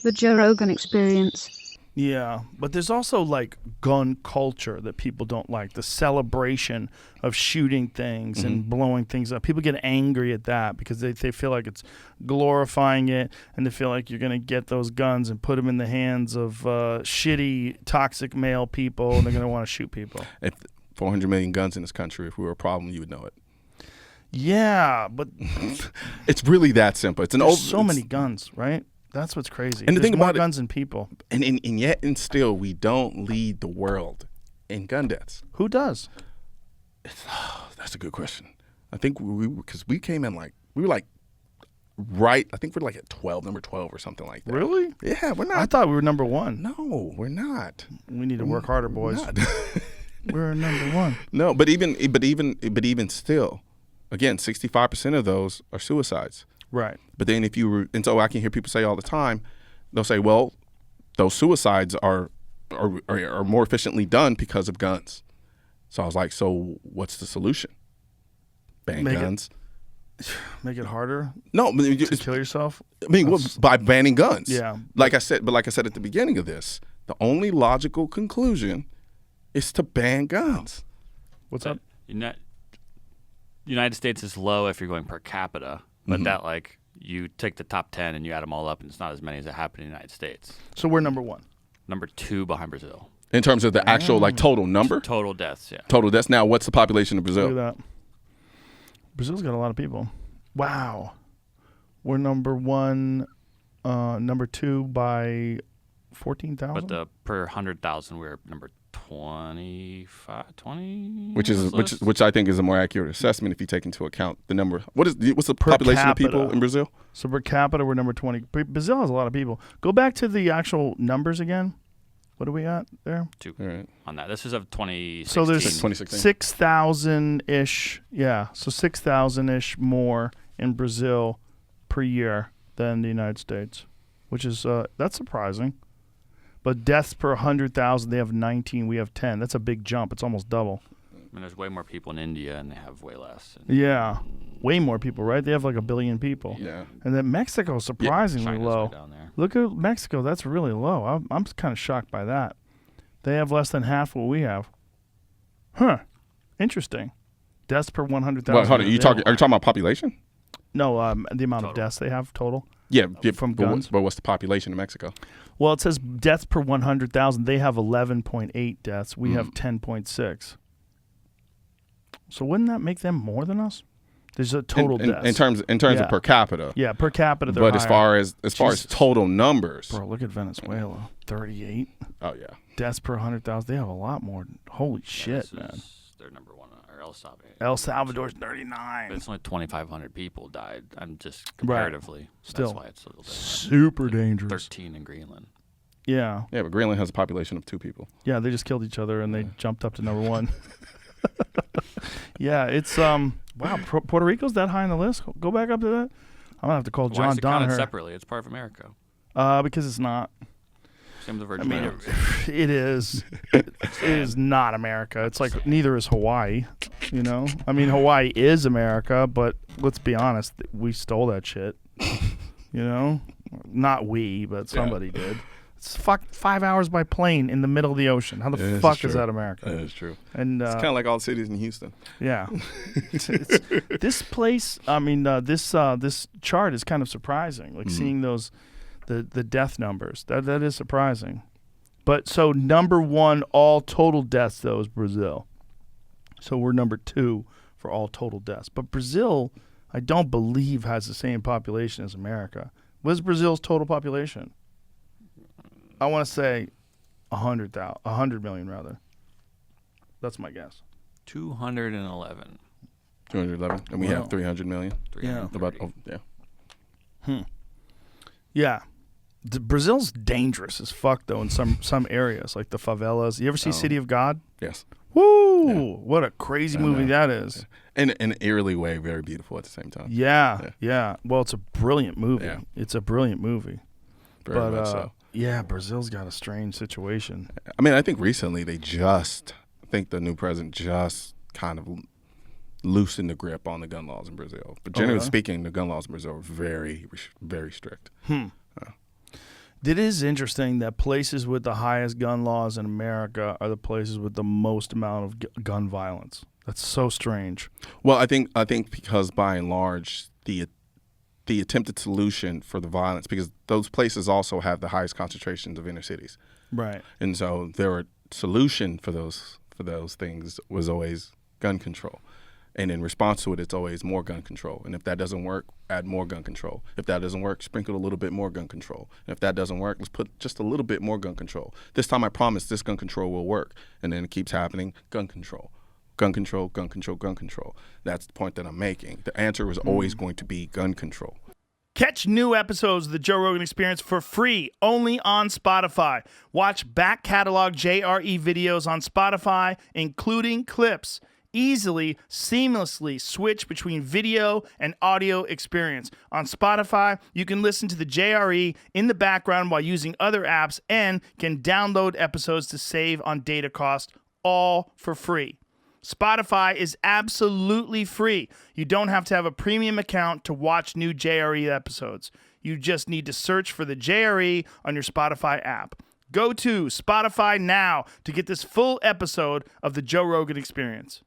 The Joe Rogan Experience. Yeah, but there's also like gun culture that people don't like. The celebration of shooting things and blowing things up. People get angry at that because they feel like it's glorifying it, and they feel like you're going to get those guns and put them in the hands of shitty, toxic male people, and they're going to want to shoot people. If 400 million guns in this country, if we were a problem, you would know it. Yeah, but it's really that simple. It's so many guns, right? That's what's crazy. And the There's thing more about guns than people. And yet and still, we don't lead the world in gun deaths. Who does? That's a good question. I think because we came in we were right. I think we're like at 12, number 12 or something like that. Really? Yeah, we're not. I thought we were number one. No, we're not. We need to work harder, boys. We're number one. No, but even still, again, 65% of those are suicides. Right. But then and so I can hear people say all the time, they'll say, well, those suicides are more efficiently done because of guns. So I was like, so what's the solution? Ban guns? Make it harder? No, to kill yourself? I mean, by banning guns. Yeah. Like I said at the beginning of this, the only logical conclusion is to ban guns. What's up? United States is low if you're going per capita. But that, you take the top 10 and you add them all up, and it's not as many as it happened in the United States. So we're number one. Number 2 behind Brazil. In terms of the actual, total number? Total deaths, yeah. Total deaths. Now, what's the population of Brazil? Look at that. Brazil's got a lot of people. Wow. We're number one, number 2 by 14,000? But per 100,000, we're number 20. Which I think is a more accurate assessment if you take into account the number. What's the population of people in Brazil? So per capita, we're number 20. Brazil has a lot of people. Go back to the actual numbers again. What are we at there? 2 on that. This is of 2016. So there's 2016. 6,000-ish. Yeah, so 6,000-ish more in Brazil per year than the United States, which is that's surprising. But deaths per 100,000, they have 19, we have 10. That's a big jump. It's almost double. I mean, there's way more people in India, and they have way less. Yeah, way more people, right? They have like 1 billion people. Yeah. And then Mexico is surprisingly low. Down there. Look at Mexico. That's really low. I'm kind of shocked by that. They have less than half what we have. Huh. Interesting. Deaths per 100,000. Well, hold on. Are you talking about population? No, the amount of deaths they have total. Yeah, from guns. But what's the population of Mexico? Well, it says deaths per 100,000. They have 11.8 deaths. We have 10.6. So wouldn't that make them more than us? There's a total deaths. In terms of per capita. Yeah, per capita they're But higher. as far as total numbers. Bro, look at Venezuela. 38. Oh, yeah. Deaths per 100,000. They have a lot more. Holy shit, man. They're number 1, or El Salvador. El Salvador's 39. But it's only 2,500 people died. I'm just comparatively. Right. Still, that's why it's a little different. Super dangerous. 13 in Greenland. Yeah. Yeah, but Greenland has a population of 2 people. Yeah, they just killed each other and they jumped up to number 1. Yeah, it's wow. Puerto Rico's that high on the list. Go back up to that. I'm gonna have to call John Why is it counted Donaher. separately? It's part of America. Because it's not. Same with the Virgin Islands. It is. It is not America. It's like neither is Hawaii. You know, I mean, Hawaii is America, but let's be honest, we stole that shit. You know, not we, but somebody did. It's 5 hours by plane in the middle of the ocean. How the fuck is that America? That is true. And it's kind of like all the cities in Houston. Yeah. This place. I mean, this chart is kind of surprising. Like seeing those. The death numbers. That is surprising. But so number 1 all total deaths though is Brazil. So we're number 2 for all total deaths. But Brazil, I don't believe has the same population as America. What's Brazil's total population? I want to say 100 million rather. That's my guess. 211. 211, and we have 300 million. Yeah. Yeah. Yeah. Brazil's dangerous as fuck though in some areas like the favelas. You ever see City of God? Yes. Woo! Yeah. What a crazy movie that is. In an eerily way, very beautiful at the same time. Yeah. Well, it's a brilliant movie. Yeah. It's a brilliant movie. Very much so. Yeah, Brazil's got a strange situation. I mean, I think recently the new president just kind of loosened the grip on the gun laws in Brazil. But generally speaking, the gun laws in Brazil are very, very strict. It is interesting that places with the highest gun laws in America are the places with the most amount of gun violence. That's so strange. Well, I think because by and large the attempted solution for the violence, because those places also have the highest concentrations of inner cities, Right. and so their solution for those things was always gun control. And in response to it, it's always more gun control. And if that doesn't work, add more gun control. If that doesn't work, sprinkle a little bit more gun control. And if that doesn't work, let's put just a little bit more gun control. This time I promise this gun control will work. And then it keeps happening, gun control. Gun control, gun control, gun control. That's the point that I'm making. The answer is always going to be gun control. Catch new episodes of The Joe Rogan Experience for free only on Spotify. Watch back catalog JRE videos on Spotify, including clips. Easily, seamlessly switch between video and audio experience. On Spotify, you can listen to the JRE in the background while using other apps and can download episodes to save on data cost, all for free. Spotify is absolutely free. You don't have to have a premium account to watch new JRE episodes. You just need to search for the JRE on your Spotify app. Go to Spotify now to get this full episode of the Joe Rogan Experience.